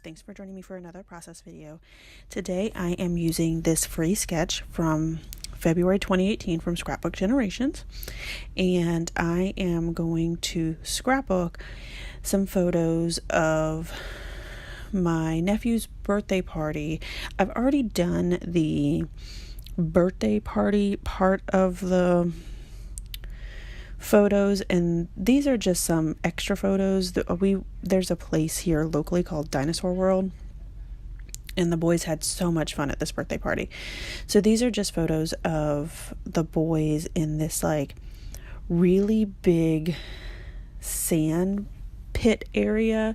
Thanks for joining me for another process video. Today I am using this free sketch from February 2018 from Scrapbook Generations, and I am going to scrapbook some photos of my nephew's birthday party. I've already done the birthday party part of the photos, and these are just some extra photos. There's a place here locally called Dinosaur World, and the boys had so much fun at this birthday party. So these are just photos of the boys in this like really big sand pit area,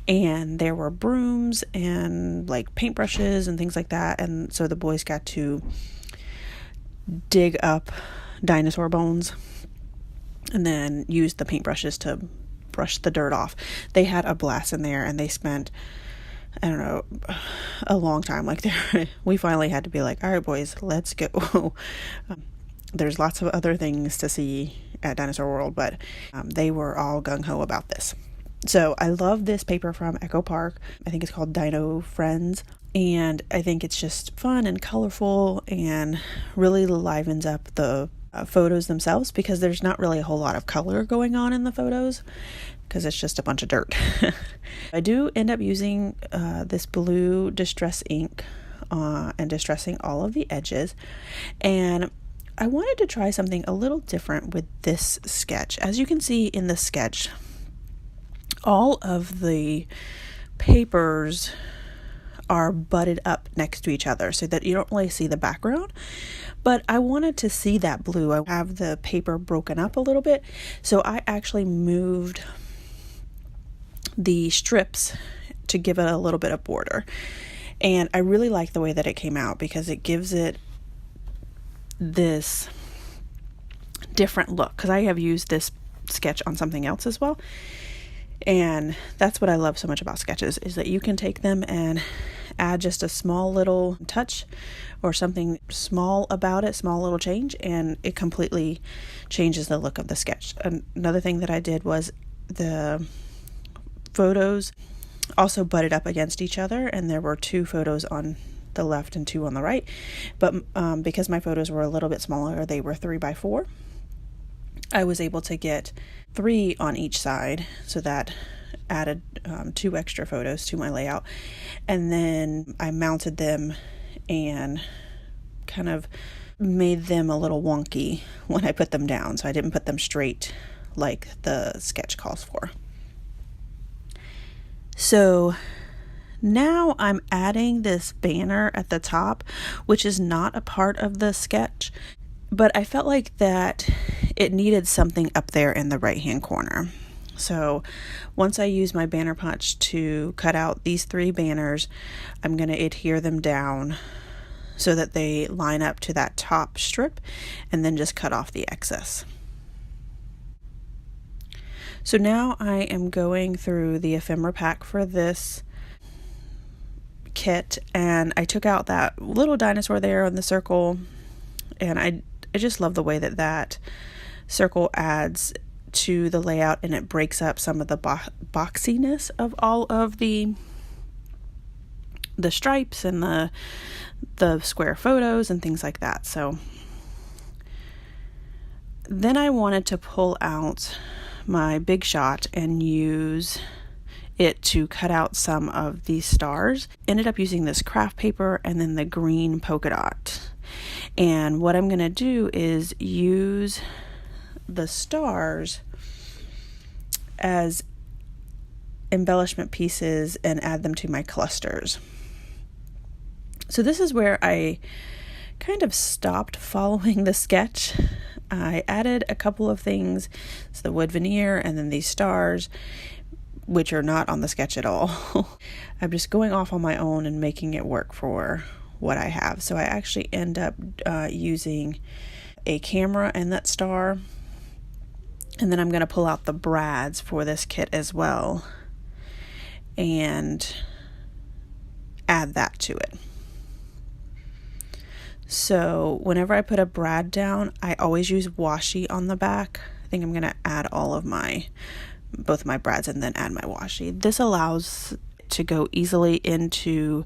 and there were brooms and like paintbrushes and things like that, and so the boys got to dig up dinosaur bones and then used the paintbrushes to brush the dirt off. They had a blast in there, and they spent, I don't know, a long time. Like we finally had to be like, all right, boys, let's go. There's lots of other things to see at Dinosaur World, but they were all gung-ho about this. So I love this paper from Echo Park. I think it's called Dino Friends, and I think it's just fun and colorful and really livens up the photos themselves, because there's not really a whole lot of color going on in the photos because it's just a bunch of dirt. I do end up using this blue distress ink and distressing all of the edges, and I wanted to try something a little different with this sketch. As you can see in the sketch, all of the papers are butted up next to each other so that you don't really see the background, but I wanted to see that blue. I have the paper broken up a little bit, so I actually moved the strips to give it a little bit of border, and I really like the way that it came out because it gives it this different look, because I have used this sketch on something else as well. And that's what I love so much about sketches, is that you can take them and add just a small little touch or something small about it, small little change, and it completely changes the look of the sketch. Another thing that I did was the photos also butted up against each other, and there were 2 photos on the left and 2 on the right, but because my photos were a little bit smaller, they were 3x4. I was able to get 3 on each side, so that added 2 extra photos to my layout. And then I mounted them and kind of made them a little wonky when I put them down, so I didn't put them straight like the sketch calls for. So now I'm adding this banner at the top, which is not a part of the sketch, but I felt like that it needed something up there in the right hand corner. So once I use my banner punch to cut out these 3 banners, I'm going to adhere them down so that they line up to that top strip, and then just cut off the excess. So now I am going through the ephemera pack for this kit, and I took out that little dinosaur there in the circle, and I just love the way that that circle adds to the layout, and it breaks up some of the boxiness of all of the stripes and the square photos and things like that. So then I wanted to pull out my Big Shot and use it to cut out some of these stars. Ended up using this craft paper and then the green polka dot. And what I'm going to do is use the stars as embellishment pieces and add them to my clusters. So this is where I kind of stopped following the sketch. I added a couple of things, it's the wood veneer and then these stars, which are not on the sketch at all. I'm just going off on my own and making it work for what I have. So I actually end up using a camera and that star, and then I'm going to pull out the brads for this kit as well and add that to it. So whenever I put a brad down, I always use washi on the back. I think I'm going to add all of both my brads and then add my washi. This allows to go easily into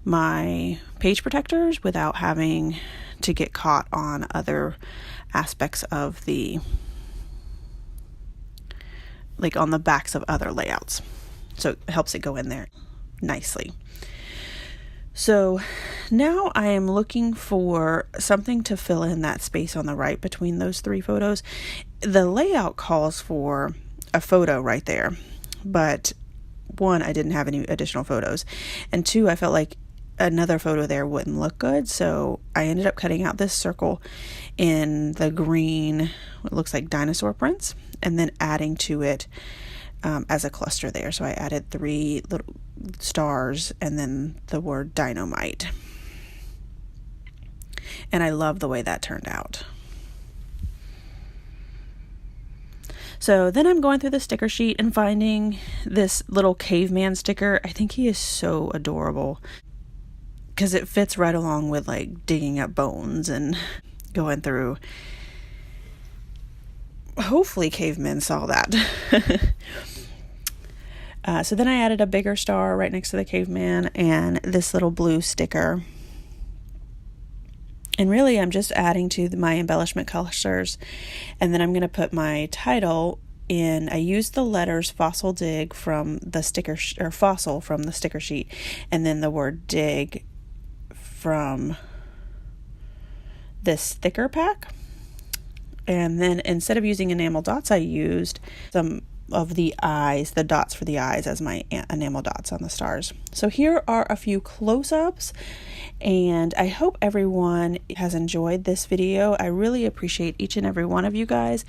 my page protectors without having to get caught on other aspects of the, like on the backs of other layouts. So it helps it go in there nicely. So now I am looking for something to fill in that space on the right between those three photos. The layout calls for a photo right there, but one, I didn't have any additional photos, and two, I felt like another photo there wouldn't look good, so I ended up cutting out this circle in the green, what looks like dinosaur prints, and then adding to it as a cluster there. So I added 3 little stars and then the word dynamite. And I love the way that turned out. So then I'm going through the sticker sheet and finding this little caveman sticker. I think he is so adorable because it fits right along with like digging up bones and going through. Hopefully cavemen saw that. So then I added a bigger star right next to the caveman and this little blue sticker. And really I'm just adding to my embellishment colors. And then I'm going to put my title in. I used the letters Fossil Dig from the sticker or Fossil from the sticker sheet, and then the word Dig from this sticker pack. And then instead of using enamel dots, I used some of the eyes, the dots for the eyes as my enamel dots on the stars. So here are a few close-ups, and I hope everyone has enjoyed this video. I really appreciate each and every one of you guys.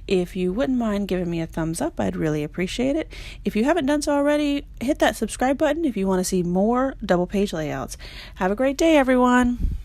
If you wouldn't mind giving me a thumbs up, I'd really appreciate it. If you haven't done so already, hit that subscribe button if you want to see more double page layouts. Have a great day, everyone.